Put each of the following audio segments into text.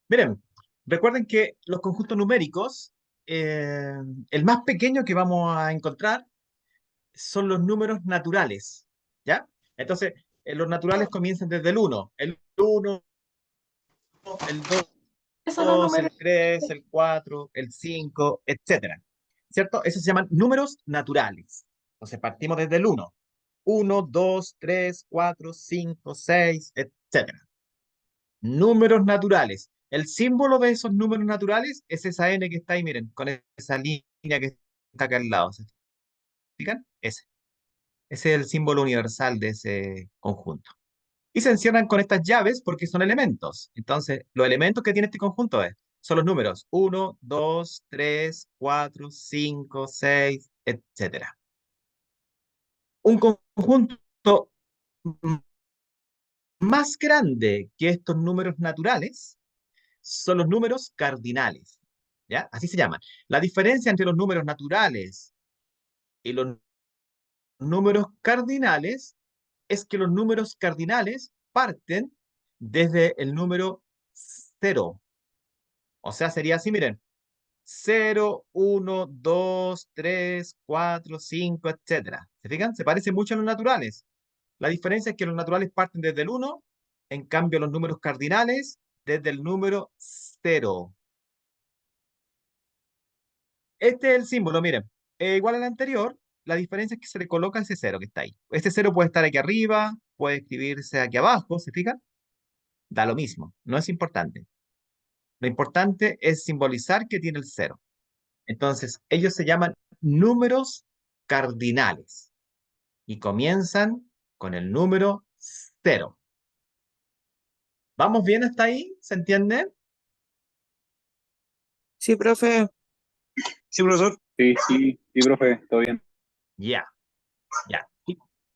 Miren, recuerden que los conjuntos numéricos, eh, el más pequeño que vamos a encontrar son los números naturales, ¿ya? Entonces, los naturales comienzan desde el uno, el uno, el Esos son los 2, números. el 3, el 4, el 5, etcétera. ¿Cierto? Esos se llaman números naturales. Entonces, partimos desde el uno, uno, 2, 3, 4, 5, 6, etcétera. Números naturales. El símbolo de esos números naturales es esa n que está ahí, miren, con esa línea que está acá al lado. ¿Se fijan? Ese es el símbolo universal de ese conjunto. Y se encierran con estas llaves porque son elementos. Entonces, los elementos que tiene este conjunto son los números uno, 2, 3, 4, 5, 6, etcétera. Un conjunto más grande que estos números naturales son los números cardinales, ¿ya? Así se llaman. La diferencia entre los números naturales y los números cardinales es que los números cardinales parten desde el número cero. O sea, sería así, miren, cero, uno, 2, 3, 4, 5, etcétera. ¿Se fijan? Se parece mucho a los naturales. La diferencia es que los naturales parten desde el uno, en cambio los números cardinales desde el número cero. Este es el símbolo, miren. Igual al anterior, la diferencia es que se le coloca ese cero que está ahí. Este cero puede estar aquí arriba, puede escribirse aquí abajo, ¿se fijan? Da lo mismo, no es importante. Lo importante es simbolizar que tiene el cero. Entonces, ellos se llaman números cardinales y comienzan con el número cero. ¿Vamos bien hasta ahí? ¿Se entiende? Sí, profe. Sí, profesor. Sí, sí, sí, profe, todo bien. Ya, ya.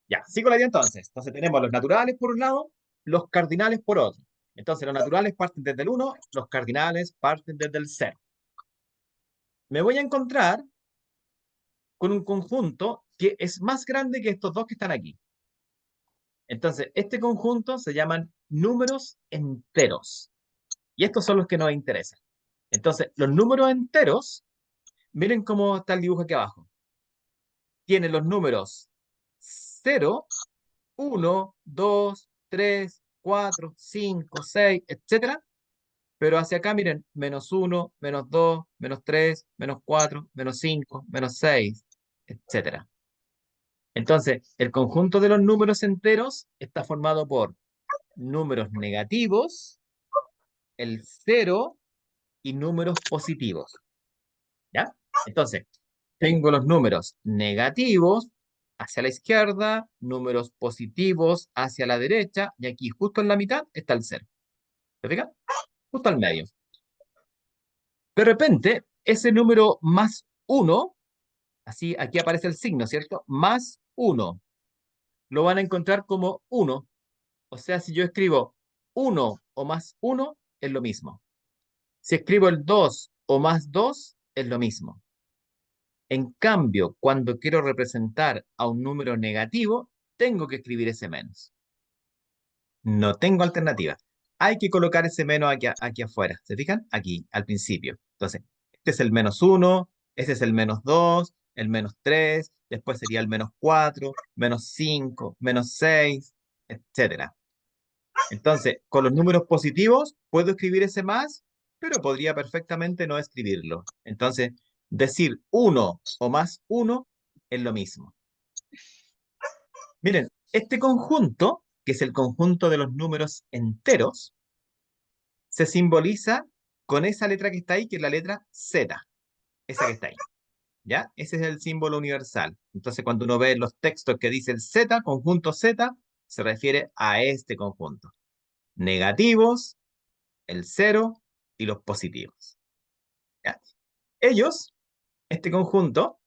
Ya, sigo la idea entonces. Entonces tenemos los naturales por un lado, los cardinales por otro. Entonces los naturales parten desde el uno, los cardinales parten desde el cero. Me voy a encontrar con un conjunto que es más grande que estos dos que están aquí. Entonces, este conjunto se llaman números enteros. Y estos son los que nos interesan. Entonces, los números enteros, miren cómo está el dibujo aquí abajo. Tienen los números cero, uno, 2, 3, 4, 5, 6, etcétera. Pero hacia acá, miren, menos uno, menos 2, menos 3, menos 4, menos 5, menos 6, etcétera. Entonces, el conjunto de los números enteros está formado por números negativos, el cero y números positivos. ¿Ya? Entonces, tengo los números negativos hacia la izquierda, números positivos hacia la derecha, y aquí justo en la mitad está el cero. ¿Se fijan? Justo al medio. De repente, ese número más uno, así aquí aparece el signo, ¿cierto? Más uno, lo van a encontrar como uno. O sea, si yo escribo uno o más uno, es lo mismo. Si escribo el 2 o más 2, es lo mismo. En cambio, cuando quiero representar a un número negativo, tengo que escribir ese menos. No tengo alternativa. Hay que colocar ese menos aquí afuera. ¿Se fijan? Aquí, al principio. Entonces, este es el menos uno, este es el menos 2, el menos 3, después sería el menos 4, menos 5, menos 6, etcétera. Entonces, con los números positivos puedo escribir ese más, pero podría perfectamente no escribirlo. Entonces, decir uno o más uno es lo mismo. Miren, este conjunto, que es el conjunto de los números enteros, se simboliza con esa letra que está ahí, que es la letra Z, esa que está ahí. ¿Ya? Ese es el símbolo universal. Entonces, cuando uno ve los textos que dice el Z, conjunto Z, se refiere a este conjunto. Negativos, el cero y los positivos. ¿Ya? Ellos, este conjunto,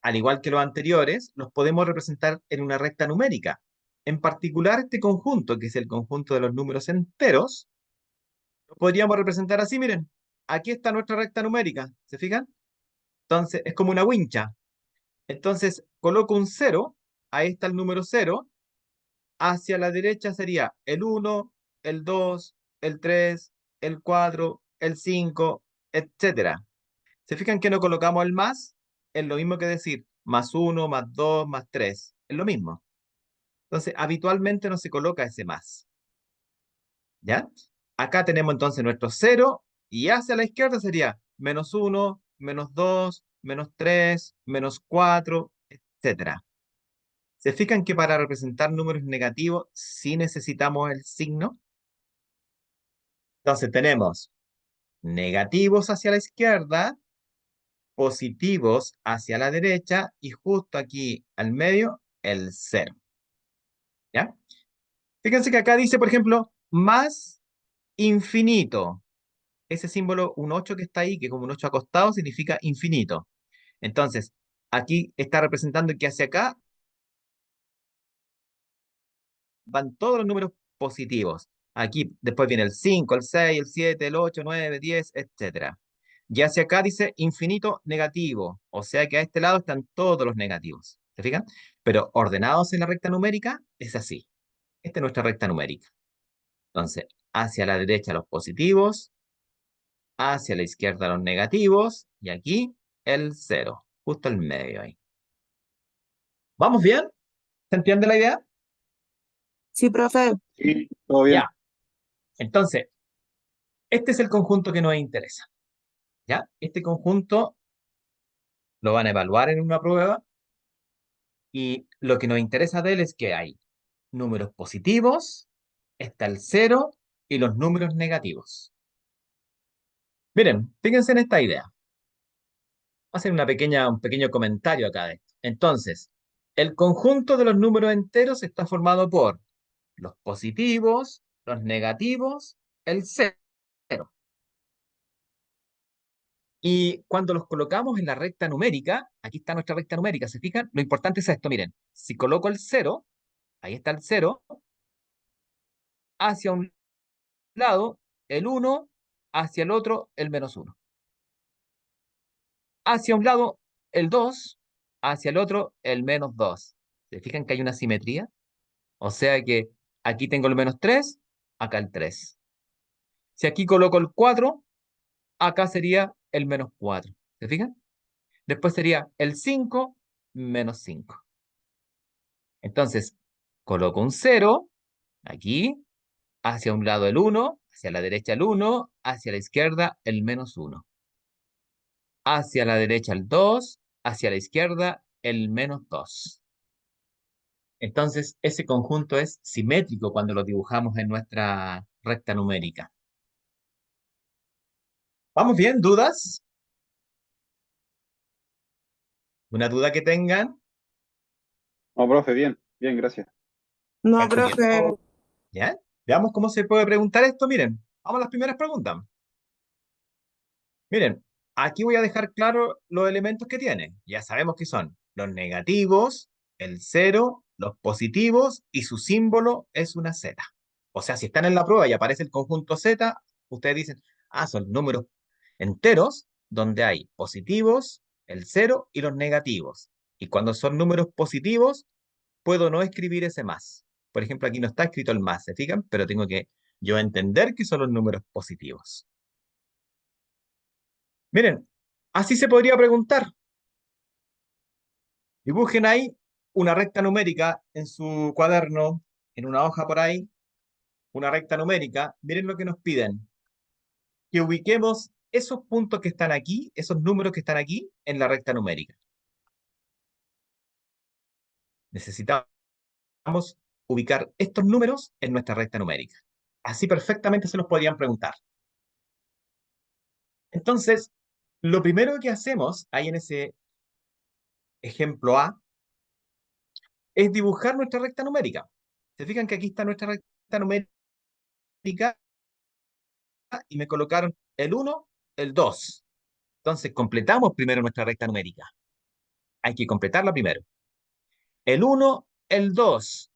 al igual que los anteriores, los podemos representar en una recta numérica. En particular, este conjunto, que es el conjunto de los números enteros, lo podríamos representar así, miren. Aquí está nuestra recta numérica, ¿se fijan? Entonces, es como una wincha. Entonces, coloco un cero, ahí está el número cero, hacia la derecha sería el uno, el 2, el 3, el 4, el 5, etcétera. ¿Se fijan que no colocamos el más? Es lo mismo que decir más 1, más 2, más 3. Es lo mismo. Entonces, habitualmente no se coloca ese más. ¿Ya? Acá tenemos entonces nuestro 0 y hacia la izquierda sería menos 1, menos 2, menos 3, menos 4, etcétera. ¿Se fijan que para representar números negativos sí necesitamos el signo? Entonces tenemos negativos hacia la izquierda, positivos hacia la derecha y justo aquí al medio el 0. ¿Ya? Fíjense que acá dice, por ejemplo, más infinito. Ese símbolo, un 8 que está ahí, que como un 8 acostado, significa infinito. Entonces, aquí está representando que hacia acá van todos los números positivos. Aquí después viene el 5, el 6, el 7, el 8, 9, 10, etcétera. Y hacia acá dice infinito negativo, o sea que a este lado están todos los negativos. ¿Se fijan? Pero ordenados en la recta numérica es así. Esta es nuestra recta numérica. Entonces, hacia la derecha los positivos, hacia la izquierda los negativos, y aquí el 0, justo al medio ahí. ¿Vamos bien? ¿Se entiende la idea? Sí, profe. Sí, todo bien. Ya. Entonces, este es el conjunto que nos interesa. ¿Ya? Este conjunto lo van a evaluar en una prueba y lo que nos interesa de él es que hay números positivos, está el 0 y los números negativos. Miren, fíjense en esta idea. Voy a hacer un pequeño comentario acá de esto. Entonces, el conjunto de los números enteros está formado por los positivos, los negativos, el 0. Y cuando los colocamos en la recta numérica, aquí está nuestra recta numérica, ¿se fijan? Lo importante es esto, miren, si coloco el 0, ahí está el 0, hacia un lado el 1, hacia el otro el menos 1. Hacia un lado el 2, hacia el otro el menos 2. ¿Se fijan que hay una simetría? O sea que aquí tengo el menos 3, acá el 3. Si aquí coloco el 4, acá sería el menos 4. ¿Se fijan? Después sería el 5 menos 5. Entonces, coloco un 0 aquí, hacia un lado el 1, hacia la derecha el 1, hacia la izquierda el menos 1. Hacia la derecha el 2, hacia la izquierda el menos 2. Entonces, ese conjunto es simétrico cuando lo dibujamos en nuestra recta numérica. ¿Vamos bien? ¿Dudas? ¿Una duda que tengan? No, profe, bien, bien, gracias. No, Parece bien. profe. ¿Ya? Veamos cómo se puede preguntar esto. Miren, vamos a las primeras preguntas. Miren, aquí voy a dejar claro los elementos que tiene. Ya sabemos que son los negativos, el 0, los positivos y su símbolo es una Z. O sea, si están en la prueba y aparece el conjunto Z, ustedes dicen, son números enteros donde hay positivos, el 0 y los negativos. Y cuando son números positivos, puedo no escribir ese más. Por ejemplo, aquí no está escrito el más, ¿se fijan? Pero tengo que yo entender que son los números positivos. Miren, así se podría preguntar. Dibujen ahí una recta numérica en su cuaderno, en una hoja por ahí, una recta numérica. Miren lo que nos piden. Que ubiquemos esos puntos que están aquí, esos números que están aquí, en la recta numérica. Necesitamos ubicar estos números en nuestra recta numérica. Así perfectamente se los podrían preguntar. Entonces, lo primero que hacemos ahí en ese ejemplo A es dibujar nuestra recta numérica. ¿Se fijan que aquí está nuestra recta numérica y me colocaron el 1, el 2? Entonces, completamos primero nuestra recta numérica. Hay que completarla primero. El 1, el 2.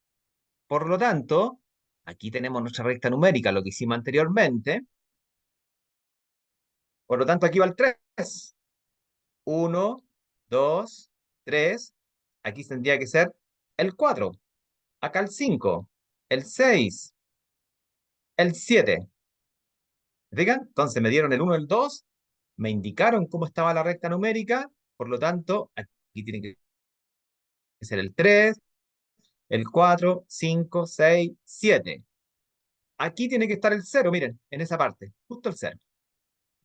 Por lo tanto, aquí tenemos nuestra recta numérica, lo que hicimos anteriormente. Por lo tanto, aquí va el 3. 1, 2, 3. Aquí tendría que ser el 4. Acá el 5, el 6, el 7. ¿Se fijan? Entonces me dieron el 1, el 2, me indicaron cómo estaba la recta numérica, por lo tanto, aquí tiene que ser el 3, el 4, 5, 6, 7. Aquí tiene que estar el 0, miren, en esa parte, justo el 0.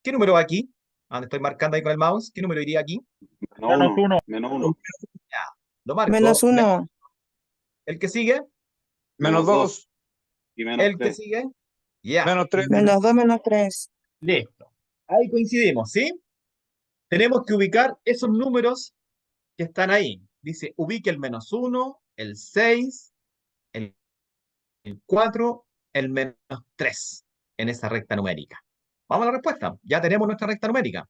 ¿Qué número va aquí? ¿A dónde estoy marcando ahí con el mouse? ¿Qué número iría aquí? Menos uno. Menos uno. Ya, lo marco. -1. ¿El que sigue? Menos dos. Y menos ¿El que tres. sigue? Ya, Menos tres. -2, -3. listo. Ahí coincidimos, ¿sí? Tenemos que ubicar esos números que están ahí. Dice, ubique el -1, el 6, el 4, el -3 en esa recta numérica. Vamos a la respuesta. Ya tenemos nuestra recta numérica.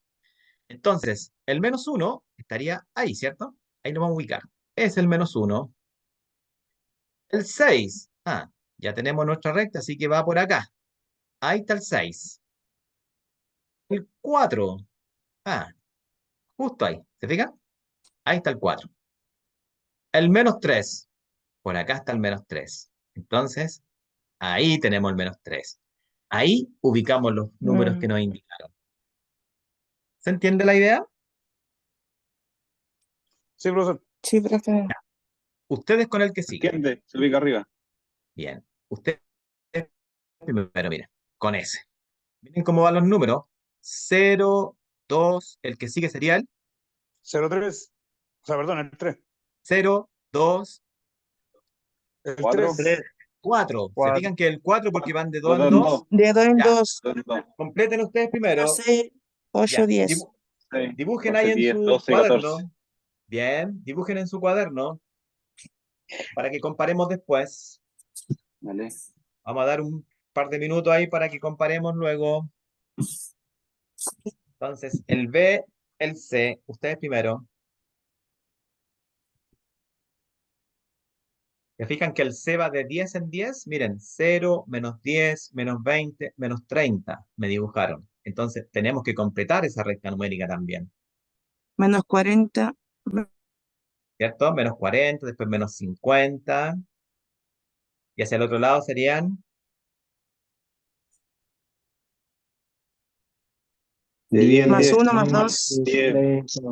Entonces, el -1 estaría ahí, ¿cierto? Ahí nos vamos a ubicar. Es el -1. El 6. Ya tenemos nuestra recta, así que va por acá. Ahí está el 6. El 4. Justo ahí. ¿Se fijan? Ahí está el 4. El -3. Por acá está el -3. Entonces, ahí tenemos el -3. Ahí ubicamos los números que nos indicaron. ¿Se entiende la idea? Sí, profesor. Sí, profe. Ustedes con el que sigue. ¿Entiende? Se ubica arriba. Bien. Ustedes primero, miren, con ese. Miren cómo van los números. 0, 2, el que sigue sería el 0,3. O sea, perdón, el 3. 0, 2, El 4. 3. 4. Se Cuatro. fijan que el 4 porque van de 2 Dos en en 2. dos. De 2 en Ya. 2. Completen ustedes primero. 6, 8, Ya. 10. Dibujen ahí en 10, su 12, cuaderno. 14. Bien, dibujen en su cuaderno para que comparemos después. Vale. Vamos a dar un par de minutos ahí para que comparemos luego. Entonces, el B, el C, ustedes primero. ¿Se fijan que el C va de 10 en 10? Miren, 0, -10, -20, -30 me dibujaron. Entonces, tenemos que completar esa recta numérica también, -40. ¿cierto? -40, después -50. Y hacia el otro lado serían De 10 en Más 10. 1, más 2. 10.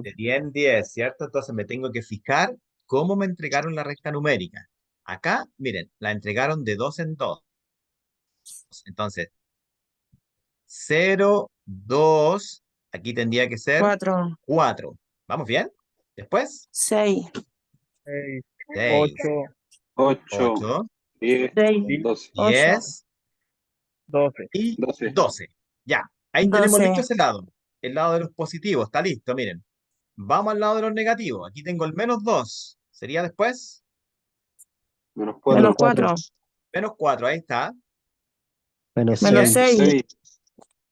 de 10 en 10, ¿cierto? Entonces me tengo que fijar cómo me entregaron la recta numérica. Acá, miren, la entregaron de 2 en 2. Entonces, 0, 2, aquí tendría que ser 4, 4. ¿Vamos bien? Después, 6, 6, 6, 8, 8, 8, 10, 6, 12, 8, 10 12. y 12. 12. Ya, ahí tenemos 12. listo ese lado. El lado de los positivos, está listo, miren. Vamos al lado de los negativos. Aquí tengo el -2. ¿Sería después? Menos Menos 4. 4. -4, ahí está. Menos Menos 6. 6.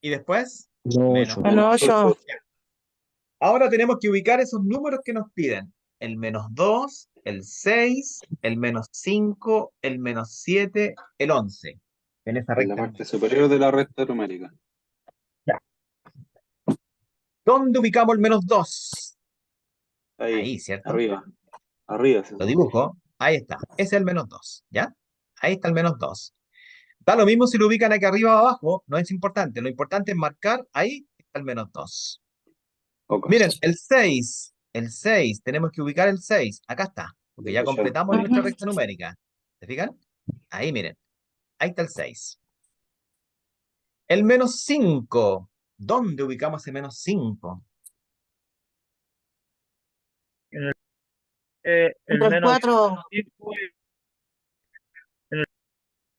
Y después, Menos 8. Menos 8. ahora tenemos que ubicar esos números que nos piden. El -2, el 6, el -5, el -7, el 11. En esa En la recta. parte superior de la recta numérica. ¿Dónde ubicamos el Ahí, Ahí, ¿cierto? arriba. Arriba. Lo dibujo. Ahí está. Ese es el -2, ¿ya? Ahí está el -2. Da lo mismo si lo ubican aquí arriba o abajo, no es importante. Lo importante es marcar, ahí está el -2. Ok. Miren, el 6, tenemos que ubicar el 6. Acá está, porque ya completamos nuestra recta numérica. ¿Se fijan? Ahí, miren. Ahí está el 6. El -5. ¿Dónde ubicamos ese -5? El Entre el menos 4. 5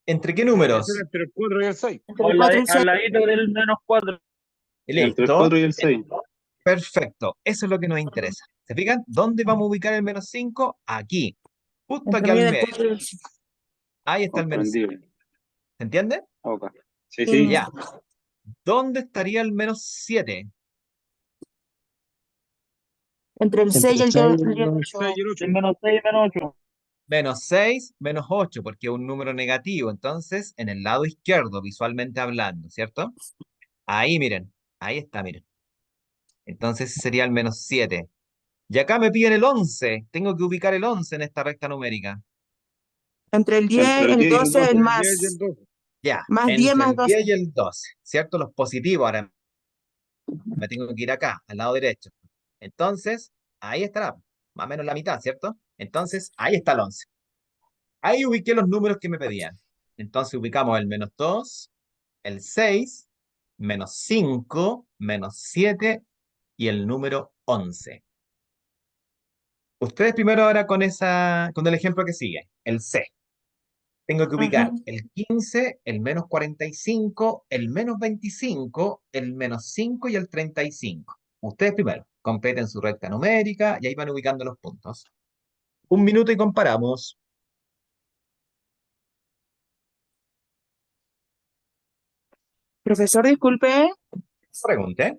¿Entre qué números? Entre el 4 y el 6. Entre el 4 y el 6. al ladito del -4. Entre el Listo. 4 y el 6. Perfecto. Eso es lo que nos interesa. ¿Se fijan? ¿Dónde vamos a ubicar el -5? Aquí. Justo aquí Entre al medio del medio. 4 y el 6. Ahí está el -5. Comprendible. ¿Se entiende? Ok. Sí, Sí. sí. Ya. ¿Dónde estaría el -7? Entre el 6 y el 6 y el 8. El -6, -8. -6, -8, porque es un número negativo. Entonces, en el lado izquierdo, visualmente hablando, ¿cierto? Ahí, miren. Ahí está, miren. Entonces sería el -7. Y acá me piden el 11. Tengo que ubicar el 11 en esta recta numérica. Entre el 10, Entre el el 10 y el 12, el 12. más. 10 y el 12. Ya, Más 10 entre más el 10 12. y el 12, ¿cierto? Los positivos, ahora me tengo que ir acá, al lado derecho. Entonces, ahí estará, más o menos la mitad, ¿cierto? Entonces, ahí está el 11. Ahí ubiqué los números que me pedían. Entonces, ubicamos el -2, el 6, -5, -7 y el número 11. Ustedes primero ahora con el ejemplo que sigue, el C. Tengo que ubicar Ujú. el 15, el -45, el -25, el -5 y el 35. Ustedes primero, completen su recta numérica y ahí van ubicando los puntos. Un minuto y comparamos. Profesor, disculpe. Pregunte.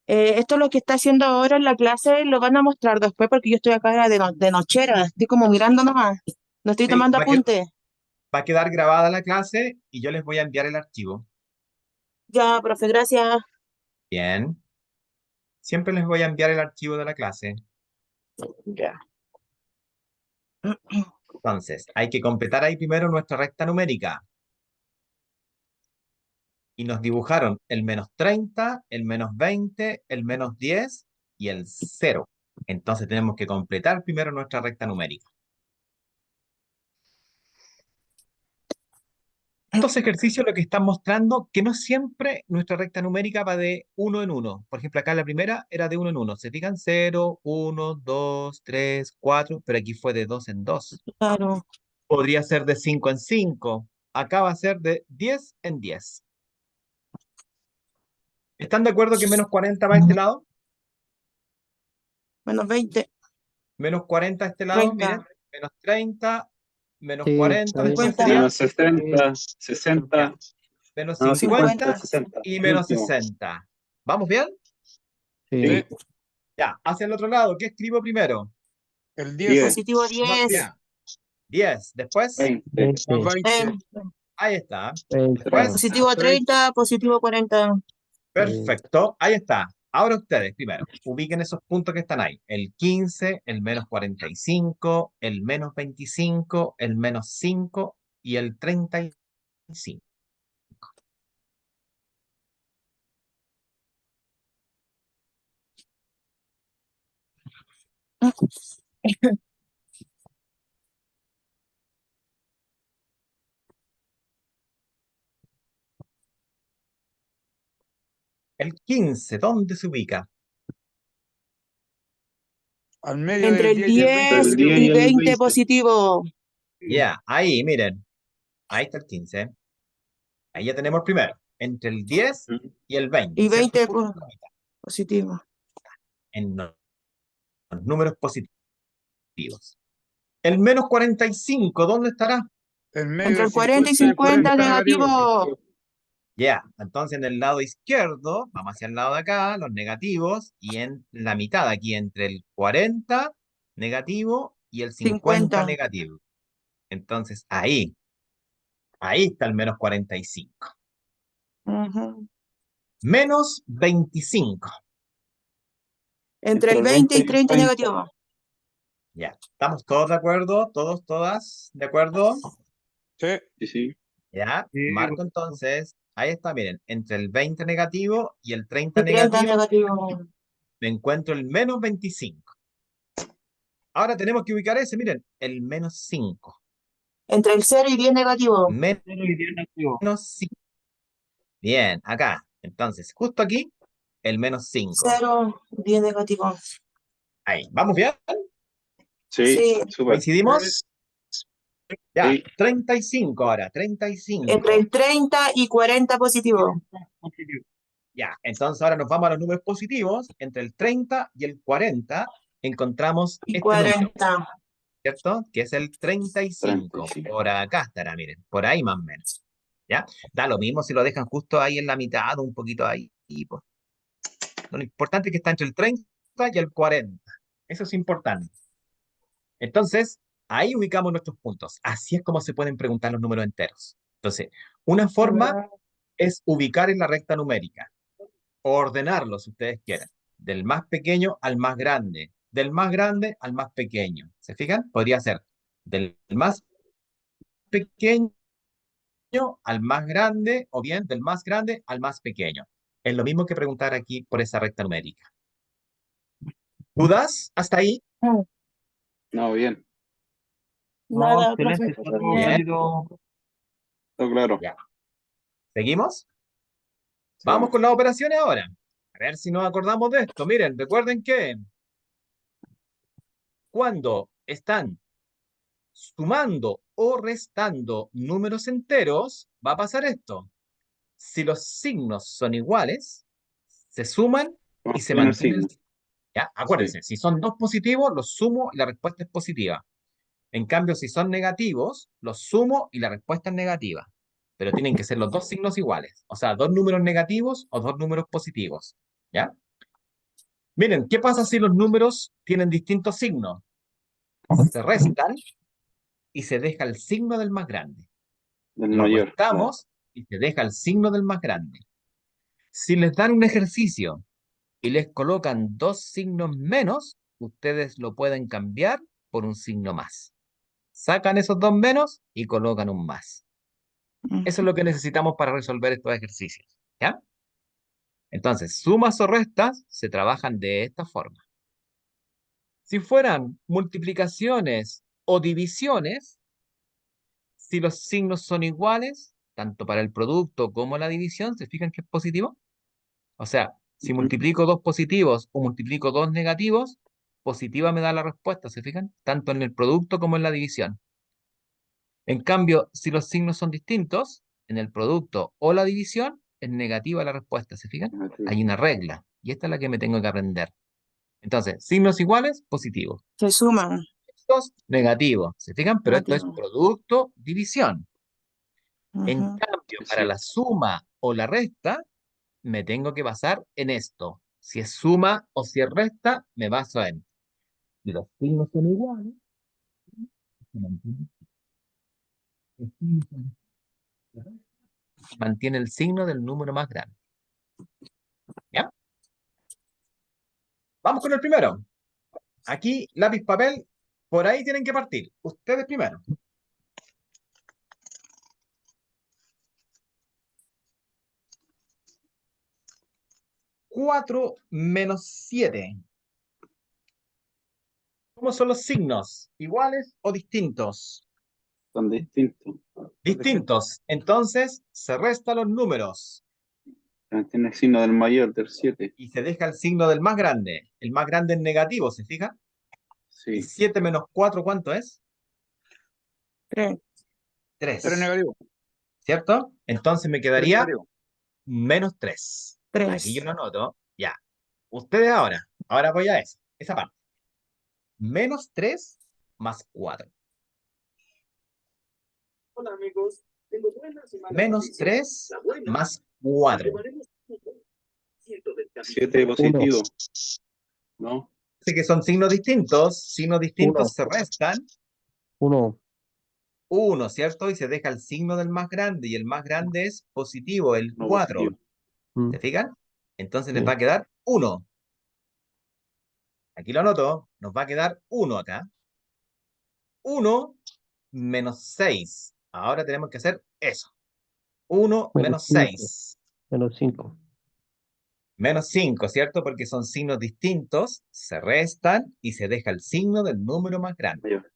Esto lo que está haciendo ahora en la clase lo van a mostrar después porque yo estoy acá de nochera. Estoy como mirando nomás. No estoy Sí, tomando apuntes. va a quedar grabada la clase y yo les voy a enviar el archivo. Ya, profe, gracias. Bien. Siempre les voy a enviar el archivo de la clase. Ya. Entonces, hay que completar ahí primero nuestra recta numérica. Y nos dibujaron el -30, el -20, el -10 y el 0. Entonces tenemos que completar primero nuestra recta numérica. Estos ejercicios lo que están mostrando que no siempre nuestra recta numérica va de 1 en 1. Por ejemplo, acá la primera era de 1 en 1. Se fijan 0, 1, 2, 3, 4, pero aquí fue de 2 en 2. Claro. Podría ser de 5 en 5. Acá va a ser de 10 en 10. ¿Están de acuerdo que -40 va a este lado? -20, -40 a este lado, 30, miren. -30, Sí, -40, está bien. después 50, sería -60, 60, -50 50. -60. y El último. -60. ¿Vamos bien? Sí. Sí. Ya, hacia el otro lado, ¿qué escribo primero? El 10 10, Positivo No, 10. ya, 10. Después, 20, más 20. ahí está. 20. Después, Positivo 30, positivo 40. perfecto, ahí está. Ahora ustedes, primero, ubiquen esos puntos que están ahí. El 15, el -45, el -25, el -5 y el 35. El 15, ¿dónde se ubica? Al medio Entre del el 10 y el 20 10 el 10 y y positivo. el 20 20. positivo. Ya, ahí, miren. Ahí está el 15. Ahí ya tenemos el primero. Entre el 10 y el 20, Y ¿cierto? 20 Justo en la mitad, positivo. en los números positivos. El -45, ¿dónde estará? En medio Entre del el 40 y 50 y el 50 40 negativo. negativo. Ya, entonces en el lado izquierdo, vamos hacia el lado de acá, los negativos, y en la mitad aquí, entre el 40 negativo y el 50 50. negativo. Entonces ahí está el -45. Ujú. -25. Entre el 20 y 30 negativo. Ya, ¿estamos todos de acuerdo? ¿Todos, todas de acuerdo? Sí. Sí, sí. Ya, Sí, marco entonces, ahí está, miren, entre el 20 negativo y el 30 Y 30 negativo, negativo. me encuentro el -25. Ahora tenemos que ubicar ese, miren, el -5. Entre el 0 y 10 negativo. Menos 0 y 10 negativo. 5. Bien, acá. Entonces, justo aquí, el -5. 0, 10 negativo. Ahí, ¿vamos bien? Sí, Sí. súper. ¿Coincidimos? Ya, Sí. 35 ahora, Entre 35. el 30 y 40 positivo. Positivo. Ya, entonces ahora nos vamos a los números positivos. Entre el 30 y el 40 encontramos Y este número, 40. ¿cierto? Que es el 35. 35. Por acá estará, miren, por ahí más o menos. ¿Ya? Da lo mismo si lo dejan justo ahí en la mitad o un poquito ahí. Pues. Lo importante es que está entre el 30 y el 40. Eso es importante. Entonces, ahí ubicamos nuestros puntos. Así es como se pueden preguntar los números enteros. Entonces, una forma es ubicar en la recta numérica, o ordenarlos si ustedes quieren, del más pequeño al más grande, del más grande al más pequeño. ¿Se fijan? Podría ser del más pequeño al más grande, o bien del más grande al más pequeño. Es lo mismo que preguntar aquí por esa recta numérica. ¿Dudas hasta ahí? No, bien, No, Nada, excelente, profe, está todo todo bien. clarito. todo claro. Ya. ¿Seguimos? Sí. Vamos con las operaciones ahora. A ver si nos acordamos de esto. Miren, recuerden que cuando están sumando o restando números enteros, va a pasar esto. Si los signos son iguales, se suman y se Tiene el mantienen. signo. ¿Ya? Acuérdense, si son dos positivos, los sumo y la respuesta es positiva. En cambio, si son negativos, los sumo y la respuesta es negativa. Pero tienen que ser los dos signos iguales. O sea, dos números negativos o dos números positivos. ¿Ya? Miren, ¿qué pasa si los números tienen distintos signos? Se restan y se deja el signo del más grande. Del Los mayor. restamos y se deja el signo del más grande. Si les dan un ejercicio y les colocan dos signos menos, ustedes lo pueden cambiar por un signo más. Sacan esos dos menos y colocan un más. Eso es lo que necesitamos para resolver estos ejercicios. ¿Ya? Entonces, sumas o restas se trabajan de esta forma. Si fueran multiplicaciones o divisiones, si los signos son iguales, tanto para el producto como la división, ¿se fijan que es positivo? O sea, si Ujú. multiplico dos positivos o multiplico dos negativos, positiva me da la respuesta, ¿se fijan? Tanto en el producto como en la división. En cambio, si los signos son distintos, en el producto o la división, es negativa la respuesta, ¿se fijan? Negativo. Hay una regla, y esta es la que me tengo que aprender. Entonces, signos iguales, positivo. Se suman. Estos, negativo, ¿se fijan? Pero esto es Negativo. producto, división. En Ujú. cambio, Sí, para sí. la suma o la resta, me tengo que basar en esto. Si es suma o si es resta, me baso en si los signos son iguales, se mantiene el signo mantiene el signo del número más grande. ¿Ya? Vamos con el primero. Aquí, lápiz, papel, por ahí tienen que partir. Ustedes primero. 4 menos 7. ¿Cómo son los signos? ¿Iguales o distintos? Son distintos. Distintos. Entonces, se restan los números Tiene el signo del mayor, del 7. y se deja el signo del más grande. El más grande es negativo, ¿se fijan? Y Sí. 7 menos 4, ¿cuánto es? 3. 3 3. negativo. ¿Cierto? Entonces me 3 quedaría negativo. menos 3. Aquí yo 3. lo anoto. Ya. Ustedes ahora. Ahora voy a esa parte. Menos 3 más 4. Hola amigos, tengo buenas y malas Menos noticias. 3 La buena, más 4. tomaremos fútbol. Siento del camino. 7 positivo. ¿No? Así que son signos distintos. Signos distintos se restan. 1. 1, ¿cierto? Y se deja el signo del más grande. Y el más grande es positivo, el No 4. positivo. ¿Se fijan? Entonces les Sí. va a quedar 1. Aquí lo anoto. Nos va a quedar 1 acá. 1 menos 6. Ahora tenemos que hacer eso. 1 Menos menos 5. 6. Menos 5. Menos 5, ¿cierto? Porque son signos distintos, se restan y se deja el signo del número más grande. Mayor.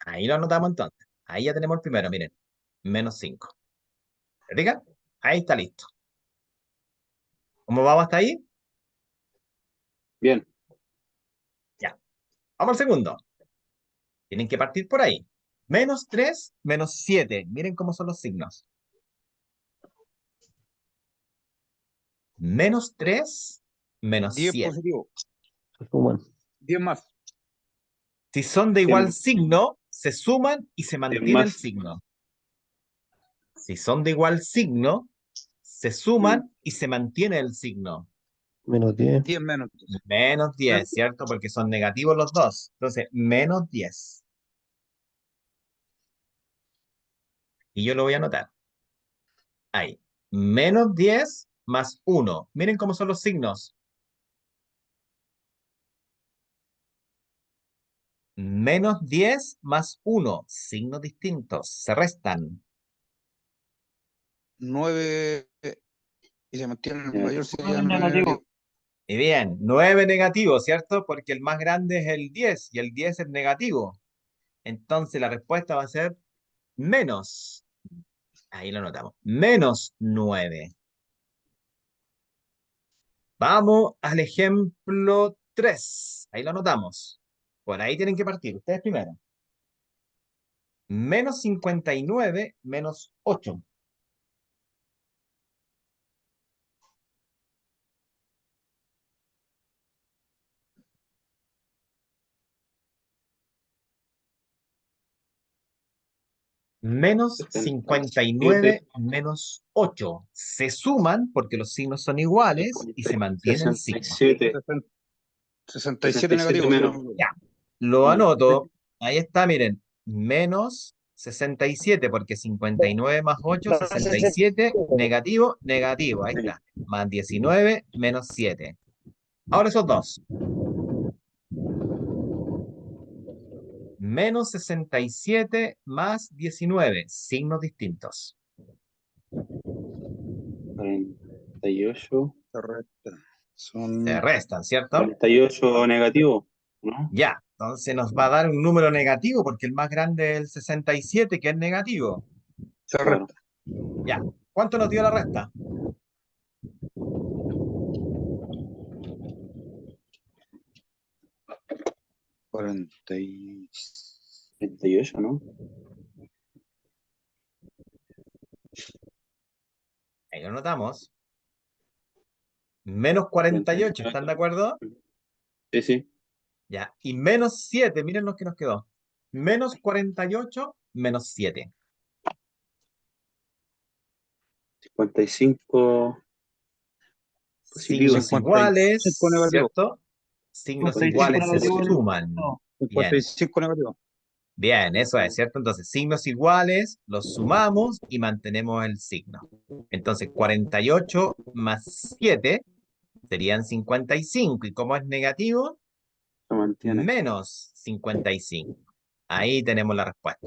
Ahí lo anotamos entonces. Ahí ya tenemos el primero, miren. Menos 5. ¿Se fijan? Ahí está listo. ¿Cómo vamos hasta ahí? Bien. Ya. Vamos al segundo. Tienen que partir por ahí. Menos 3, menos 7. Miren cómo son los signos. Menos 3, menos 10 7. positivo. Se suman. 10 más. Si son de igual 100, signo, se suman y se 100 mantiene el más. signo. Si son de igual signo, se suman y se mantiene el signo. Menos 10. 10 menos. Menos 10, ¿cierto? Porque son negativos los dos. Entonces, menos 10. Y yo lo voy a anotar. Ahí. Menos 10 más 1. Miren cómo son los signos. Menos 10 más 1. Signos distintos. Se restan. 9 y se mantiene el Ya. mayor sería Nueve 9 negativo. negativo. Y bien, 9 negativo, ¿cierto? Porque el más grande es el 10 y el 10 es negativo. Entonces la respuesta va a ser menos. Ahí lo notamos. Menos 9. Vamos al ejemplo 3. Ahí lo anotamos. Por ahí tienen que partir. Ustedes primero. Menos 59 menos 8. Menos 59 menos 8. Se suman porque los signos son iguales y se mantiene el signo. 67. 67 negativo. si no menos. me equivoco. Ya. Lo anoto. Ahí está, miren. Menos 67 porque 59 más 8, 67. Negativo, negativo. Ahí está. Más 19 menos 7. Ahora esos dos. Menos 67 más 19. Signos distintos. 48. Se resta. Son Se restan, ¿cierto? 48 negativo, ¿no? Ya. Entonces nos va a dar un número negativo porque el más grande es el 67, que es negativo. se Claro. resta. Ya. ¿Cuánto nos dio la resta? 38, ¿no? Ahí lo notamos. Menos 48, ¿están de acuerdo? Sí, sí. Ya. Y menos 7, miren lo que nos quedó. Menos 48 menos 7. 55 positivo. Signos iguales, 55 negativo. ¿cierto? Signos 55 iguales se negativo. suman. No. Bien. 55 negativo. Bien, eso es, ¿cierto? Entonces, signos iguales, los sumamos y mantenemos el signo. Entonces, 48 más 7 serían 55. ¿Y como es negativo? Se mantiene. Menos 55. Ahí tenemos la respuesta.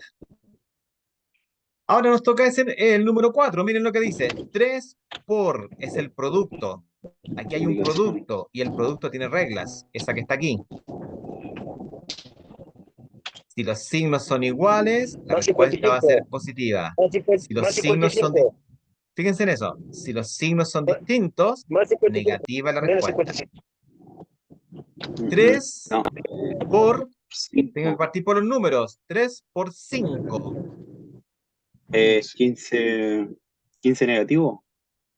Ahora nos toca el número 4. Miren lo que dice. 3 por es el producto. Aquí hay un producto y el producto tiene reglas. Esa que está aquí. Si los signos son iguales, la respuesta va a ser positiva. Si los signos son... Fíjense en eso. Si los signos son distintos, negativa la respuesta. 3 No. por... Tengo que 5. partir por los números. 3 por 5. 15 negativo.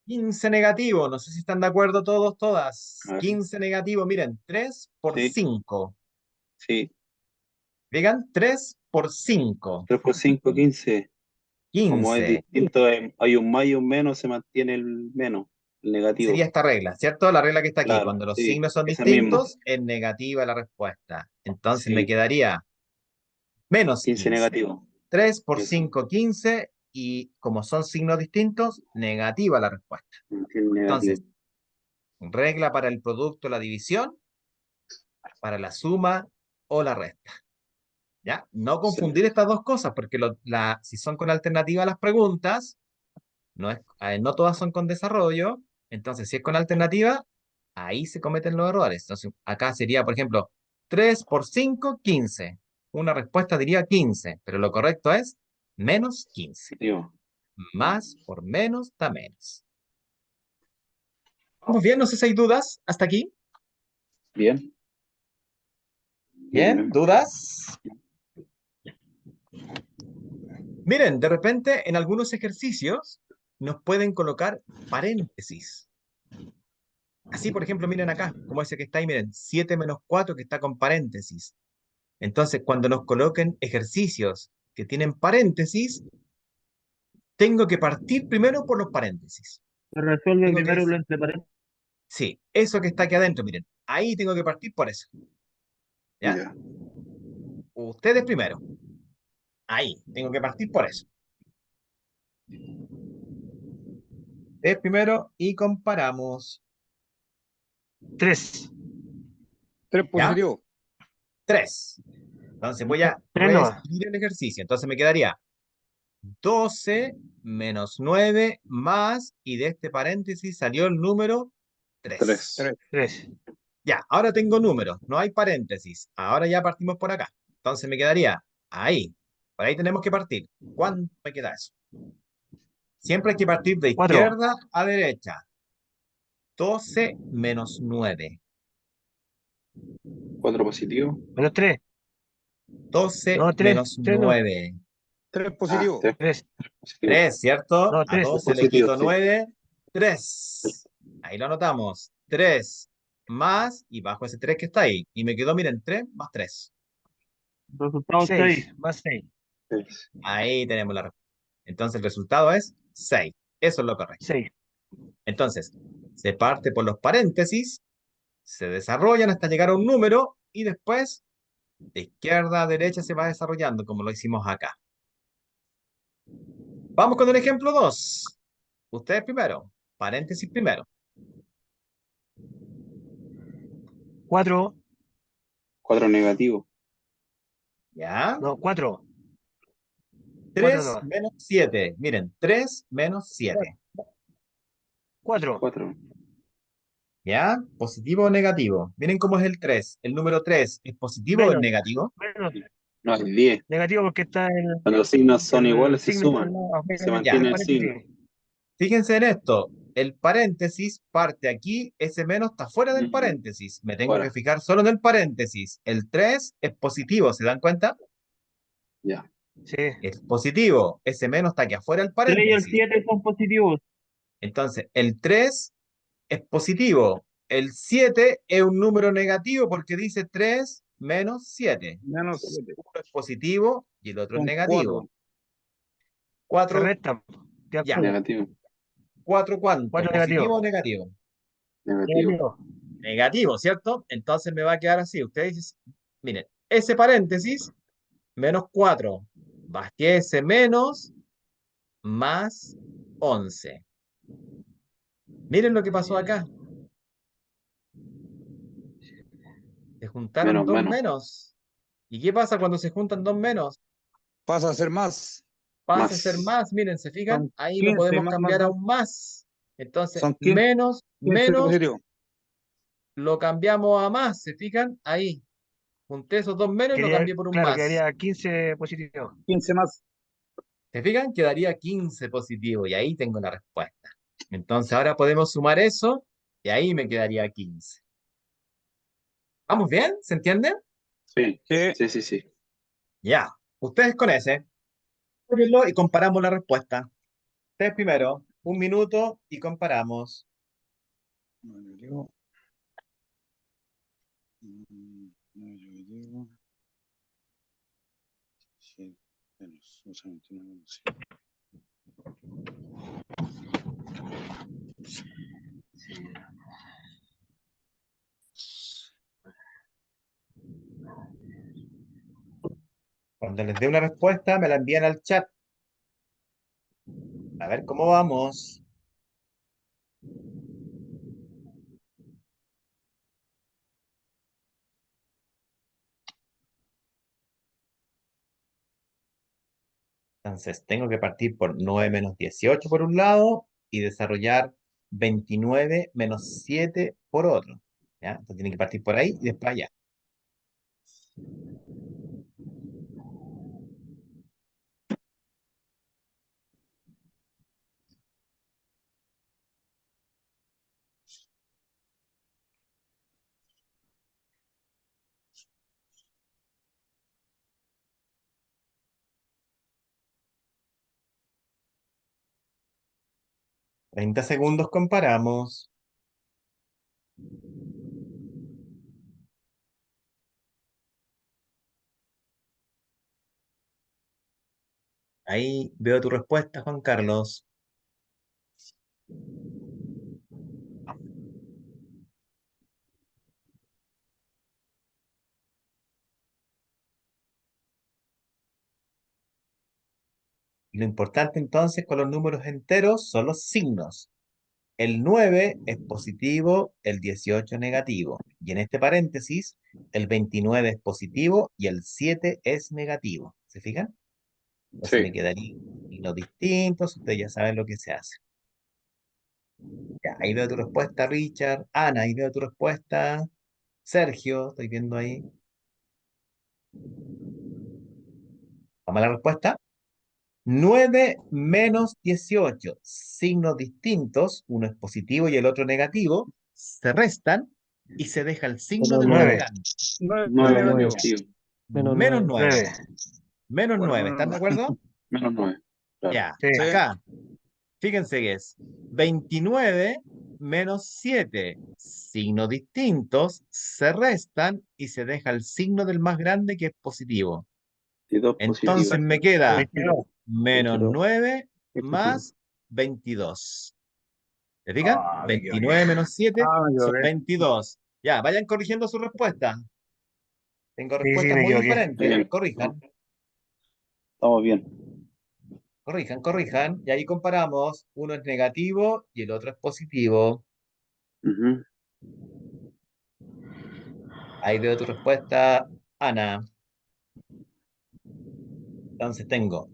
15 negativo. No sé si están de acuerdo todos, todas. A ver. 15 negativo. Miren, 3 por Sí. 5. Sí. Digan 3 por 5. 3 por 5, 15. Como es 15. distinto, hay un más y un menos, se mantiene el menos, el negativo. Sería esta regla, ¿cierto? La regla que está aquí. Claro, Cuando los sí, signos son esa distintos, es negativa la respuesta. Entonces Sí. me quedaría menos 15 15. negativo. 3 por Eso. 5, 15. Y como son signos distintos, negativa la respuesta. Mantiene negativo. Entonces, regla para el producto, la división, para la suma o la resta. ¿Ya? No confundir estas dos cosas, porque si son con alternativa las preguntas, no todas son con desarrollo. Entonces, si es con alternativa, ahí se cometen los errores. Entonces, acá sería, por ejemplo, 3 por 5, 15. Una respuesta diría 15, pero lo correcto es menos 15. Negativo. Más por menos da menos. ¿Vamos bien? No sé si hay dudas hasta aquí. Bien. ¿Bien? ¿Dudas? Miren, de repente en algunos ejercicios nos pueden colocar paréntesis. Así, por ejemplo, miren acá, como ese que está ahí, miren, 7 menos 4 que está con paréntesis. Entonces, cuando nos coloquen ejercicios que tienen paréntesis, tengo que partir primero por los paréntesis. Se resuelve Tengo que primero decir- lo entre paréntesis. Sí, eso que está aquí adentro, miren, ahí tengo que partir por eso. ¿Ya? Ya. Ustedes primero. Ahí, tengo que partir por eso. Ustedes primero y comparamos. 3. 3 ¿Ya? positivo. 3. Entonces voy a Tres no. reescribir el ejercicio. Entonces me quedaría 12 menos 9 más, y de este paréntesis salió el número 3. 3. 3. Ya, ahora tengo números, no hay paréntesis. Ahora ya partimos por acá. Entonces me quedaría ahí. Por ahí tenemos que partir. ¿Cuánto me queda eso? Siempre hay que partir de 4. izquierda a derecha. 12 menos 9. 4 positivo. Menos 3. 12 No, 3. menos 3 no. 9. 3 positivo. 3 3. positivo. 3, ¿cierto? No, A 3. 12 le Positivo, quito sí. 9. 3. Ahí lo anotamos. 3 más, y bajo ese 3 que está ahí. Y me quedó, miren, 3 más 3. Resultado 6. Más 6. 6. Ahí tenemos la respuesta. Entonces el resultado es 6. Eso es lo correcto. 6. Entonces, se parte por los paréntesis, se desarrollan hasta llegar a un número y después de izquierda a derecha se va desarrollando como lo hicimos acá. Vamos con el ejemplo 2. Ustedes primero, paréntesis primero. 4. 4 negativo. ¿Ya? No, 4. 3 no. menos 7. Miren, 3 menos 7. 4. 4. ¿Ya? ¿Positivo o negativo? Miren cómo es el 3. ¿El número 3 es positivo o es Menos. negativo? Menos. No, es 10. Negativo porque está el. Cuando los signos son el iguales se signo suman. al lado, Se menos, mantiene el paréntesis. signo. Fíjense en esto. El paréntesis parte aquí, ese menos está fuera del Ujú. paréntesis. Me tengo Fuera. que fijar solo en el paréntesis. El 3 es positivo, ¿se dan cuenta? Ya. Sí. Es positivo. Ese menos está aquí afuera del 3 y el paréntesis. 7 son positivos. Entonces, el 3 es positivo. El 7 es un número negativo porque dice 3 menos 7. Menos 7. Uno es positivo y el otro es Son negativo. 4, 4. Se restan. De ya. acuerdo. Negativo. 4 ¿cuánto? 4 ¿Positivo negativo. o negativo? Negativo. Negativo. Negativo, ¿cierto? Entonces me va a quedar así. Ustedes dicen, miren, ese paréntesis, menos 4, bajé ese menos, más 11. Miren lo que pasó acá. Se juntaron Menos, dos menos. menos. ¿Y qué pasa cuando se juntan dos menos? Pasa a ser más. Pasa a ser más, miren, ¿se fijan? Son Ahí lo 15 podemos más cambiar a 2. un más. Entonces, Son 15 menos, 15 menos, positivo. lo cambiamos a más, ¿se fijan? Ahí. Junté esos dos menos y lo cambié por un Claro, más. quedaría 15 positivo. 15 más. ¿Se fijan? Quedaría 15 positivo y ahí tengo la respuesta. Entonces ahora podemos sumar eso y ahí me quedaría 15. ¿Vamos bien? ¿Se entiende? Sí. Sí. Sí, sí, sí. Ya. Ustedes con ese. Cópienlo y comparamos la respuesta. Ustedes primero, 1 minuto y comparamos. Negativo. Negativo. Sí. Menos. O sea, 29 menos 7. Cuando les dé una respuesta, me la envían al chat. A ver cómo vamos. Entonces, tengo que partir por 9 menos 18 por un lado y desarrollar 29 menos 7 por otro. ¿Ya? Entonces, tiene que partir por ahí y después allá. $30 comparamos. Ahí veo tu respuesta, Juan Carlos. Lo importante entonces con los números enteros son los signos. El 9 es positivo, el 18 es negativo. Y en este paréntesis, el 29 es positivo y el 7 es negativo. ¿Se fijan? Entonces me Sí. quedaría signos distintos, ustedes ya saben lo que se hace. Ya, ahí veo tu respuesta, Richard. Ana, ahí veo tu respuesta. Sergio, estoy viendo ahí. Vamos a la respuesta. 9 menos 18, signos distintos, uno es positivo y el otro negativo, se restan y se deja el signo Menos del más 9. grande. 9 Menos negativo. 9. Sí. Menos Menos 9. 9. 9. Menos Bueno, 9, ¿están de acuerdo? Menos 9. Claro. Ya, Sí. Sí. acá, fíjense que es 29 menos 7, signos distintos, se restan y se deja el signo del más grande que es positivo. Y 2 Entonces positivos. me queda 22. menos 22. 9 Sí, más 22. ¿Se fijan? Ah, me 29 menos 7 me son equivoqué. 22. Ya, vayan corrigiendo su respuesta. Tengo Sí, respuestas me muy equivoqué. diferentes. Bien. Corrijan, Estamos bien. corrijan. Y ahí comparamos. Uno es negativo y el otro es positivo. Ujú. Ahí veo tu respuesta, Ana. Entonces tengo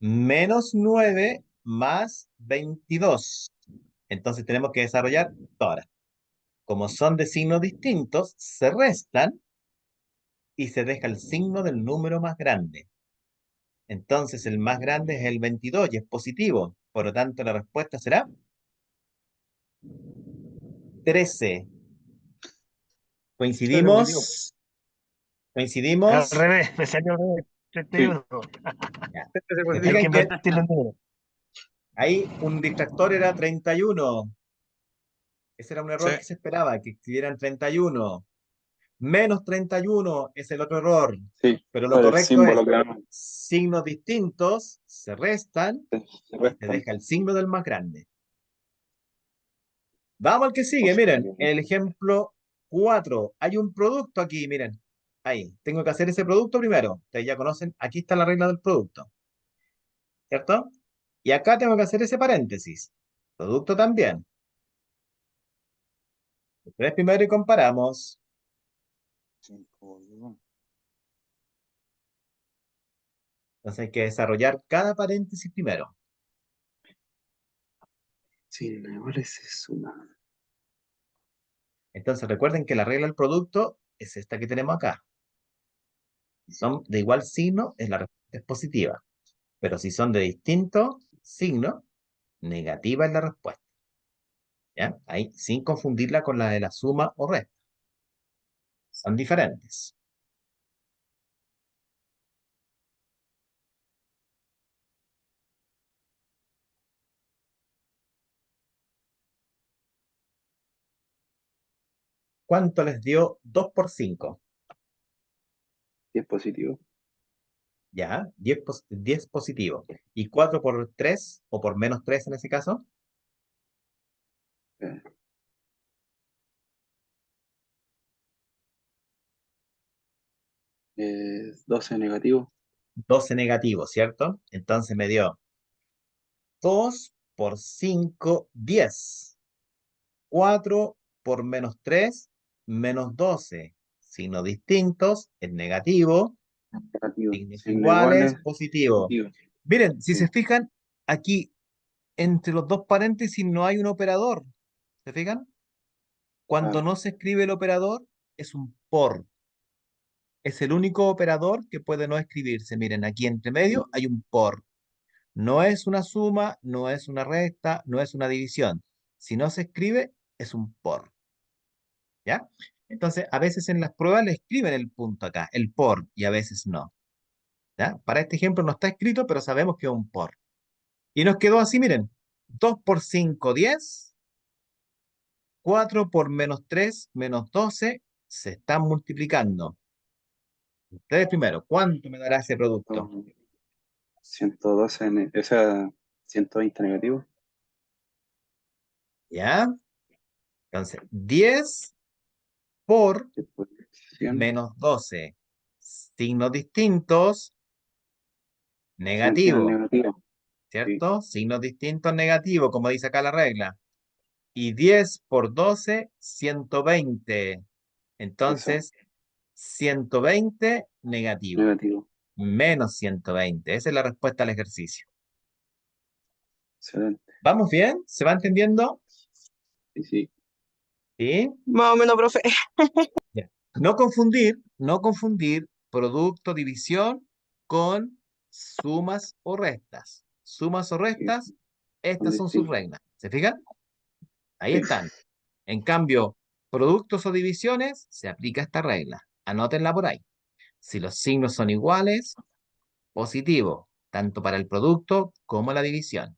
menos 9 más 22. Entonces tenemos que desarrollar ahora. Como son de signos distintos, se restan y se deja el signo del número más grande. Entonces el más grande es el 22 y es positivo. Por lo tanto, la respuesta será 13. ¿Coincidimos? Al ¿Coincidimos? revés, me salió al revés. 31. Ya. Este es Se Hay fijan que que invertir los números. ahí un distractor era 31. Ese era un error Sí. que se esperaba, que escribieran 31. Menos 31 es el otro error. Sí. Pero lo Por el correcto es símbolo que ganó. signos distintos, se restan Se y se restan. deja el signo del más grande. Vamos al que sigue, miren, Positivo. el ejemplo 4. Hay un producto aquí, miren. Ahí, tengo que hacer ese producto primero. Ustedes ya conocen, aquí está la regla del producto. ¿Cierto? Y acá tengo que hacer ese paréntesis. Producto también. Ustedes primero y comparamos. 5, Entonces hay que desarrollar cada paréntesis primero. Sí, igual es suma. Entonces recuerden que la regla del producto es esta que tenemos acá. Si son de igual signo, la respuesta es positiva. Pero si son de distinto signo, negativa es la respuesta. ¿Ya? Ahí, sin confundirla con la de la suma o resta. Son diferentes. ¿Cuánto les dio 2 por 5? 10 positivo. Ya, 10 positivo. ¿Y 4 por 3 o por menos 3 en ese caso? Eh, 12 negativo. 12 negativo, ¿cierto? Entonces me dio 2 por 5, 10. 4 por menos 3, menos 12. Signos distintos, es negativo. Negativo. Signos Signo iguales, iguales. positivo. Positivo. Miren, si Sí. se fijan, aquí entre los dos paréntesis no hay un operador. ¿Se fijan? Cuando Claro. no se escribe el operador, es un por. Es el único operador que puede no escribirse. Miren, aquí entre medio hay un por. No es una suma, no es una resta, no es una división. Si no se escribe, es un por. ¿Ya? Entonces, a veces en las pruebas le escriben el punto acá, el por, y a veces no. ¿Ya? Para este ejemplo no está escrito, pero sabemos que es un por. Y nos quedó así, miren. 2 por 5, 10. 4 por menos 3, menos 12. Se están multiplicando. Ustedes primero, ¿cuánto me dará ese producto? 112, o sea, 120 negativo. ¿Ya? Entonces, 10 por Después 100, menos 12. Signos distintos, 100 tiene negativo, negativo. Sí, ¿cierto? Signos distintos, negativo, como dice acá la regla. Y 10 por 12, 120. eso, Entonces, 120 negativo. negativo. Menos 120. Esa es la respuesta al ejercicio. Excelente. ¿Vamos bien? ¿Se va entendiendo? Sí, sí. ¿Sí? Más o menos, profe. Ya. No confundir producto división con sumas o restas. Sumas o restas, estas son sus distintos. reglas. ¿Se fijan? Ahí Sí. están. En cambio, productos o divisiones, se aplica esta regla. Anótenla por ahí. Si los signos son iguales, positivo, tanto para el producto como la división.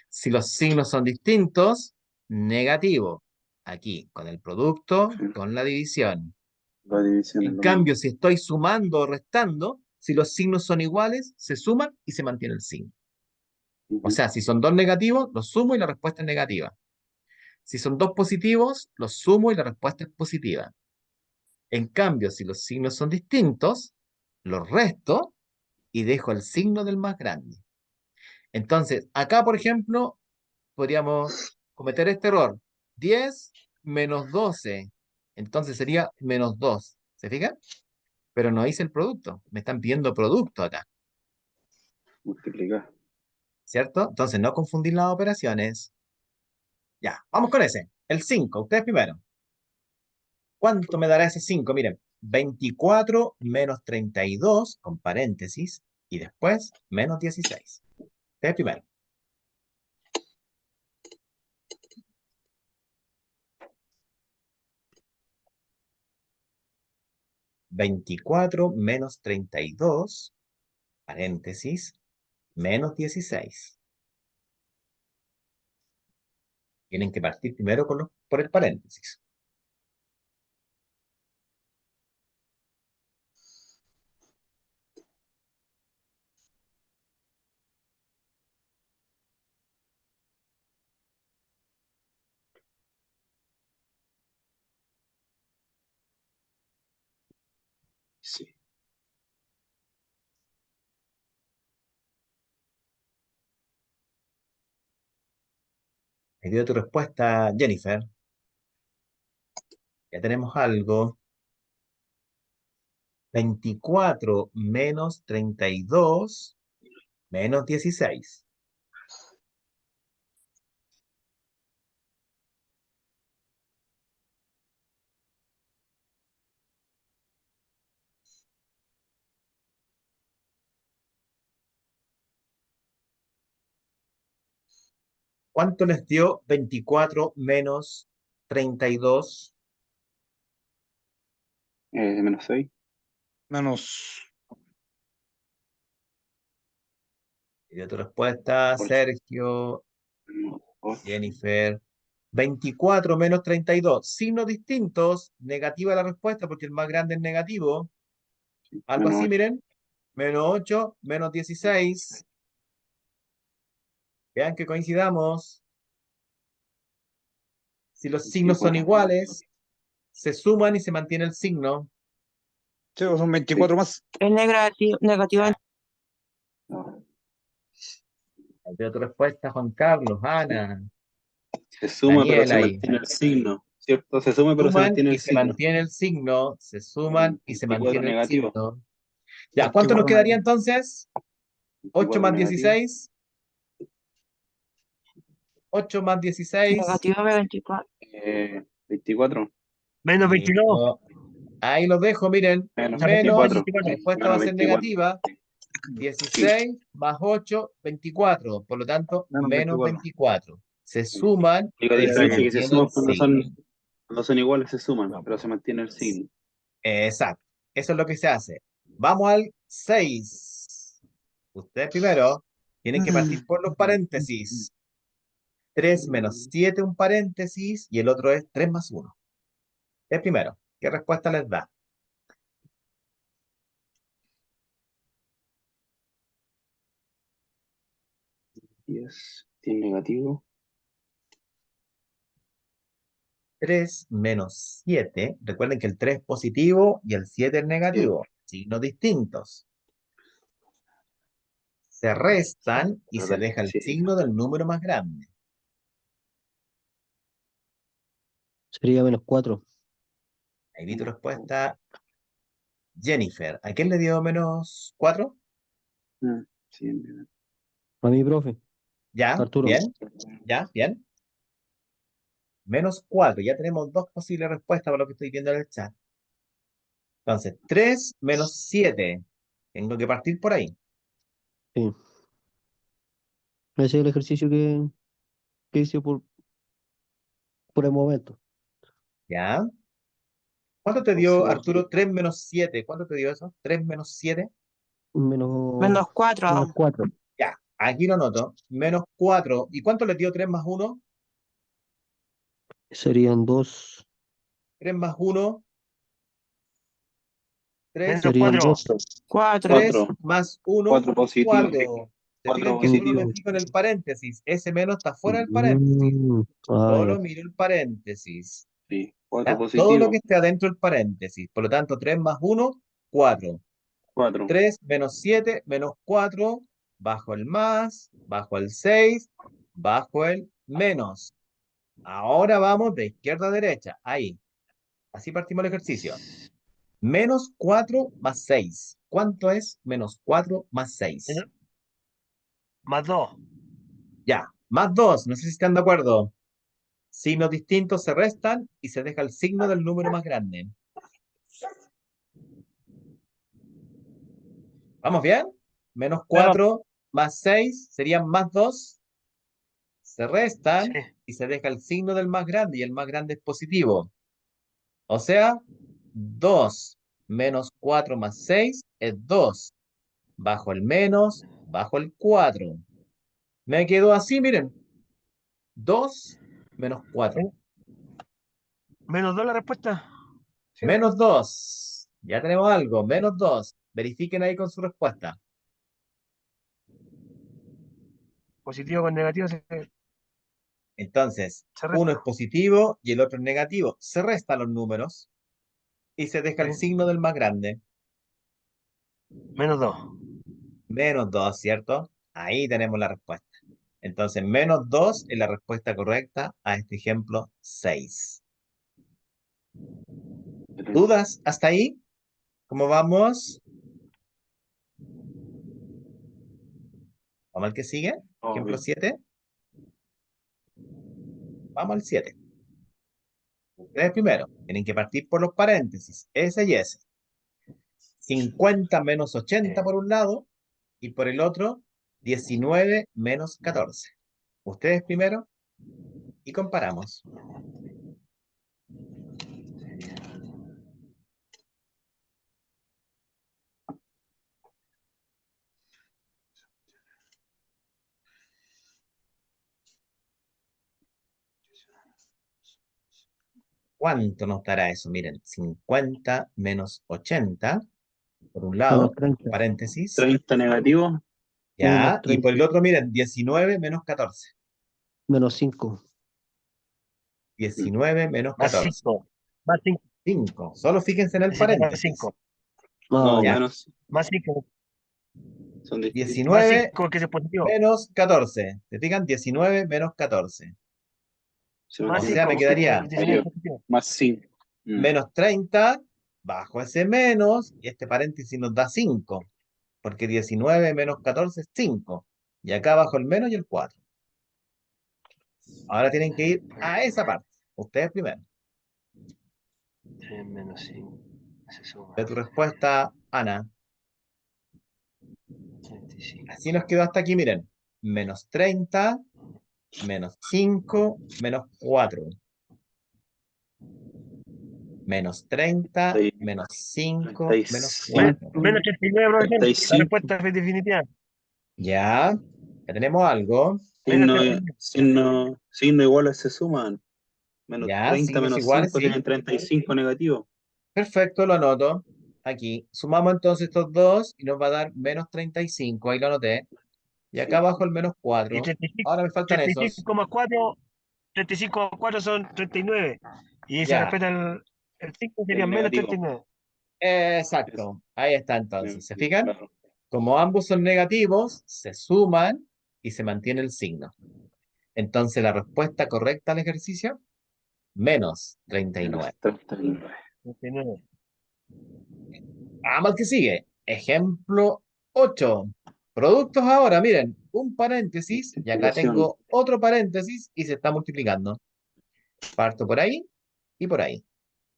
Si los signos son distintos, negativo. Aquí, con el producto, Sí. con la división. La división es En lo cambio, si estoy sumando o restando, si los signos son iguales, se suman y se mantiene el signo. mismo. O sea, si son dos negativos, los sumo y la respuesta es negativa. Si son dos positivos, los sumo y la respuesta es positiva. En cambio, si los signos son distintos, los resto y dejo el signo del más grande. Entonces, acá, por ejemplo, podríamos cometer este error. 10 menos 12. Entonces sería menos 2. ¿Se fijan? Pero no hice el producto. Me están pidiendo producto acá. Multiplicar. ¿Cierto? Entonces no confundir las operaciones. Ya, vamos con ese. El 5. Ustedes primero. ¿Cuánto me dará ese 5? Miren, 24 menos 32, con paréntesis, y después menos 16. Ustedes primero. 24 menos 32, paréntesis, menos 16. Tienen que partir primero por el paréntesis. Sí. Me dio tu respuesta, Jennifer. Ya tenemos algo. 24 menos 32 menos 16. ¿Cuánto les dio 24 menos 32? Menos 6. Menos Me dio tu respuesta, 8. Sergio, Menos 8. Jennifer. 24 menos 32. Signos distintos. Negativa la respuesta porque el más grande es negativo. Algo Menos así, 8. miren. Menos 8, menos 16. Vean que coincidamos. Si los signos son 24. iguales, se suman y se mantiene el signo. sí, son 24 más. Es negativo. No. Ahí veo tu respuesta, Juan Carlos, Ana, Se suma, pero Daniel se ahí. mantiene el signo. ¿Cierto? Se suma, pero se Suman mantiene y el se signo. mantiene el signo. Se suman y se 24 mantiene el negativo. signo. Ya, ¿cuánto nos 24 quedaría entonces? 8 24 más negativo. 16. 8 más 16. Negativo de 24. 24. Menos 22. Listo. Ahí los dejo, miren. Menos Ya, menos Menos, 24. la 24. respuesta va a Menos ser 24. negativa. 16 más 8, 24. Por lo tanto, Menos menos 24. 24. Se suman Única y se diferencia que se mantiene suman el signo. cuando son iguales, se suman, pero se mantiene el signo. Exacto. Eso es lo que se hace. Vamos al 6. Ustedes primero tienen que partir por los paréntesis. 3 menos 7, un paréntesis, y el otro es 3 más 1. El primero, ¿qué respuesta les da? 10. Tiene negativo. 3 menos 7. Recuerden que el 3 es positivo y el 7 es negativo. Signos distintos. Se restan y se deja el 7. signo del número más grande. Sería menos 4. Ahí vi tu respuesta, Jennifer. ¿A quién le dio menos 4? Sí, A mi profe. Ya, Arturo. bien, ya, bien. Menos 4, ya tenemos dos posibles respuestas para lo que estoy viendo en el chat. Entonces, 3 menos 7. Tengo que partir por ahí. Sí. Ese es el ejercicio que hice por el momento. ¿Ya? ¿Cuánto te dio, Arturo? 3 menos 7. ¿Cuánto te dio eso? 3 menos 7. Menos Menos 4. 4. Ya, aquí lo noto. Menos 4. ¿Y cuánto le dio 3 más 1? Serían 2. 3 más 1. 3. Menos Serían 4. 2. 4. 3 4. más 1. 4 positivo. 4. Se 4 fijan que solo me positivo. fijo en el paréntesis. Ese menos está fuera del paréntesis. Solo Ya. miro el paréntesis. Sí, 4 ¿Ya? Todo lo positivo. que esté adentro del paréntesis. Por lo tanto, 3 más 1, 4. 4. 3 menos 7 menos 4. Bajo el más, bajo el 6, bajo el menos. Ahora vamos de izquierda a derecha. Ahí. Así partimos el ejercicio. Menos 4 más 6. ¿Cuánto es menos 4 más 6? Más 2. Ya. Más 2. No sé si están de acuerdo. Signos distintos se restan y se deja el signo del número más grande. ¿Vamos bien? Menos 4 más 6 serían más 2. Se restan Sí. y se deja el signo del más grande y el más grande es positivo. O sea, 2 menos 4 más 6 es 2. Bajo el menos, bajo el 4. Me quedó así, miren. 2 menos 4. Menos 2 la respuesta. Sí. Menos 2. Ya tenemos algo. Menos 2. Verifiquen ahí con su respuesta. Positivo con negativo Entonces, se resta. uno es positivo y el otro es negativo. Se restan los números y se deja el Sí. signo del más grande. Menos 2. Menos 2, ¿cierto? Ahí tenemos la respuesta. Entonces, menos 2 es la respuesta correcta a este ejemplo 6. ¿Dudas hasta ahí? ¿Cómo vamos? ¿Vamos al que sigue? Ejemplo 7. Vamos al 7. Ustedes primero tienen que partir por los paréntesis, S y S. 50 menos 80 por un lado y por el otro 19 menos 14. Ustedes primero y comparamos. ¿Cuánto nos dará eso? Miren, 50 menos 80 por un Menos lado, 30. paréntesis, 30 negativo. ya, Menos y por 30. el otro, miren, 19 menos 14. Menos 5. 19 menos Más 14. 5. Más 5. 5. Solo fíjense en el Necesitamos paréntesis. 5. No, Ya. menos. Más 5. Son distintos. 19 5 que es positivo. menos 14. ¿Se fijan? 19 menos 14. Se Más O mantiene sea, me como quedaría mayor. Más 5. menos 30 bajo ese menos y este paréntesis nos da 5. Porque 19 menos 14 es 5. Y acá bajo el menos y el 4. Ahora tienen que ir a esa parte. Ustedes primero. 3 menos 5. Se suma. De tu respuesta, Ana. 35. Así nos quedó hasta aquí, miren. Menos 30, menos 5, menos 4. Menos 30, menos 5, menos 4. Menos 89, profesor. La 35. respuesta es definitiva. Ya, ya tenemos algo. Menos Signo, 89. signo iguales se suman. Menos Ya, 30 signos menos iguales, 5 sí. tienen 35 negativo. Perfecto, lo anoto. Aquí. Sumamos entonces estos dos y nos va a dar menos 35. Ahí lo anoté. Y acá abajo el menos 4. Y 35, Ahora me faltan esos. 35 más 4. 35 más 4 son 39. Y se Ya, respeta el 5, sería El menos negativo. 39. exacto. Ahí está entonces. ¿Se fijan? Claro. Como ambos son negativos, se suman y se mantiene el signo. Entonces la respuesta correcta al ejercicio, menos 39. 39. 39. Vamos al que sigue. Ejemplo 8. Productos ahora, miren. un paréntesis y acá Multiplicación. tengo otro paréntesis y se está multiplicando. Parto por ahí y por ahí.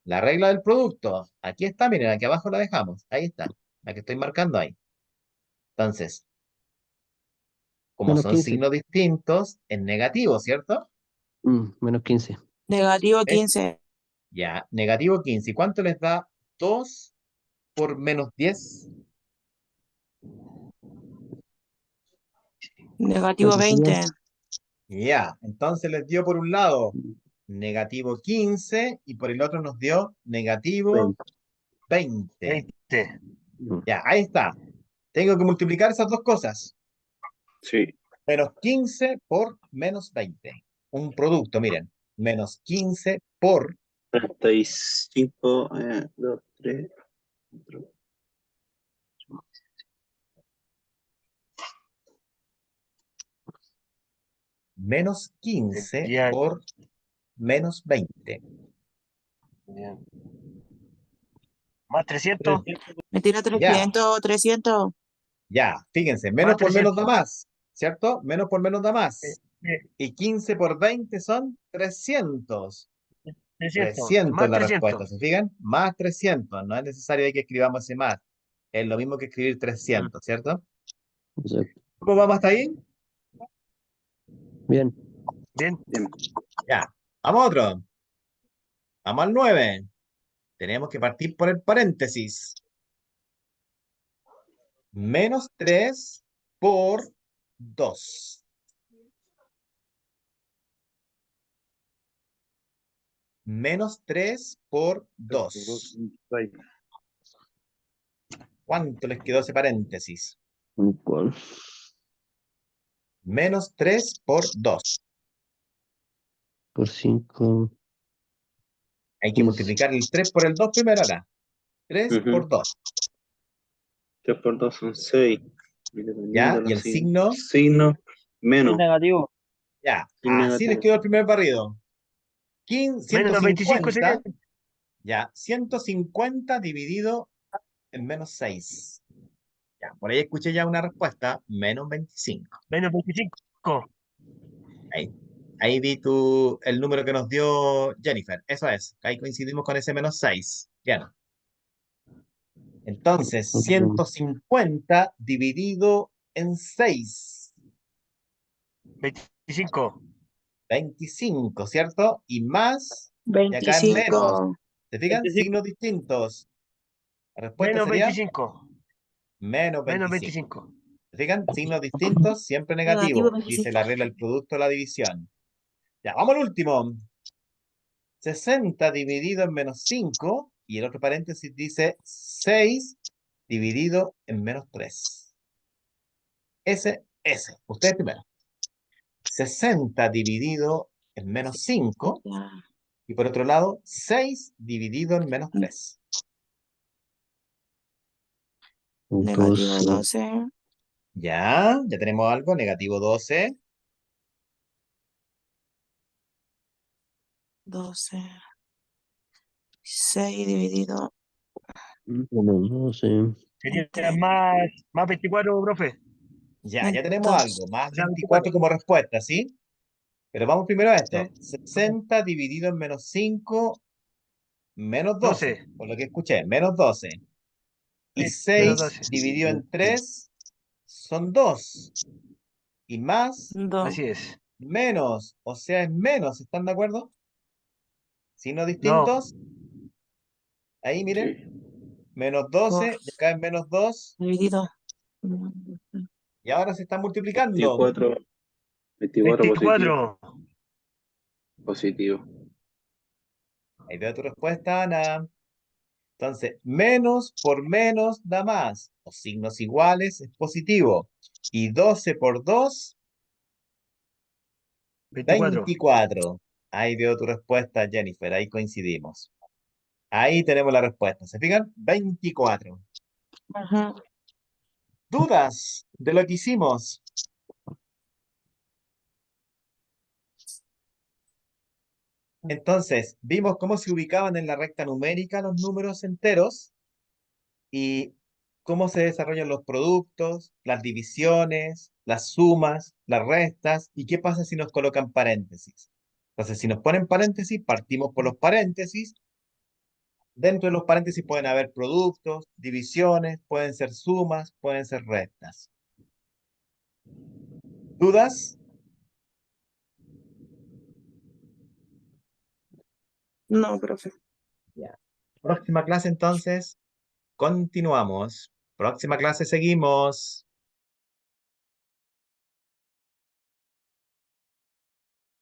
La regla del producto. Aquí está, miren, aquí abajo la dejamos. Ahí está. La que estoy marcando ahí. Entonces, como Menos son 15. signos distintos, es negativo, ¿cierto? Menos 15. Negativo ¿Ves? 15. Ya, negativo 15. ¿Y cuánto les da 2 por menos 10? Negativo ¿Cuánto sería? 20. Ya, entonces les dio por un lado negativo 15 y por el otro nos dio negativo 20. 20. Ya, ahí está. Tengo que multiplicar esas dos cosas. Sí. Menos 15 por menos 20. Un producto, miren. Menos 15 por 35, 2, 3, 4. menos 15 Bien. por menos 20. Bien. Más 300. Me tira Ya, 300, 300. ya, fíjense, Más menos por menos 300. da más, ¿cierto? Menos por menos da más. Sí, Y 15 por 20 son 300. 300. 300 es Más la respuesta, 300. ¿se fijan? Más 300, no es necesario que escribamos ese más. Es lo mismo que escribir Mm. 300, ¿cierto? Exacto. ¿Cómo vamos hasta ahí? Bien. Bien. Bien. Ya, vamos a otro. Vamos al 9. Tenemos que partir por el paréntesis. Menos 3 por 2. Menos 3 por 2. ¿Cuánto les quedó ese paréntesis? ¿Cuál? Menos 3 por 2. Por 5. Hay que 15. multiplicar el 3 por el 2 primero acá. 3 Ujú. por 2. 3 por 2 son 6. ¿Ya? Y el signo, Signo menos. Negativo. ya. Sin Así les negativo. quedó el primer barrido. Menos 25 sería. 150. Ya. 150 dividido en menos 6. Ya. Por ahí escuché ya una respuesta. Menos 25. Menos 25. Ahí. Ahí vi el número que nos dio Jennifer. Eso es. Ahí coincidimos con ese menos 6. Bien. Entonces, 150 dividido en 6. 25. 25, ¿cierto? Y más, y acá es menos. 25. ¿Se fijan? 25. Signos distintos. La respuesta Menos sería 25. menos Menos 25. 25. ¿Se fijan? Signos distintos, siempre Negativo negativo. Dice 25. la regla del producto de la división. Ya, vamos al último. 60 dividido en menos 5. Y el otro paréntesis dice 6 dividido en menos 3. Ese. Ustedes primero. 60 dividido en menos 5. Ya. Y por otro lado, 6 dividido en menos 3. Negativo 12. 12. Ya tenemos algo. Negativo 12. 12. 6 dividido. Menos 12. Sería Entre más 24, profe. Ya tenemos dos. algo. Más O sea, 24 como respuesta, ¿sí? Pero vamos primero a esto. Sí. 60 dividido en menos 5, menos 12. 12. Por lo que escuché, menos 12. Y Sí, menos 6 12. dividido en 3 son 2. Y más, 2. Así es. menos. O sea, es menos. ¿Están de acuerdo? Signos No. distintos. Ahí miren. Sí. Menos 12. Y acá es menos 2. Dividido. Y ahora se están multiplicando. 24. 24 positivo. 24. Positivo. Ahí veo tu respuesta, Ana. Entonces, menos por menos da más. Los signos iguales es positivo. Y 12 por 2, 24. 24. Ahí veo tu respuesta, Jennifer. Ahí coincidimos. Ahí tenemos la respuesta. ¿Se fijan? 24. Ajá. ¿Dudas de lo que hicimos? Entonces, vimos cómo se ubicaban en la recta numérica los números enteros y cómo se desarrollan los productos, las divisiones, las sumas, las restas, y qué pasa si nos colocan paréntesis. Entonces, si nos ponen paréntesis, partimos por los paréntesis. Dentro de los paréntesis pueden haber productos, divisiones, pueden ser sumas, pueden ser restas. ¿Dudas? No, profe. Próxima clase entonces, continuamos. Próxima clase seguimos.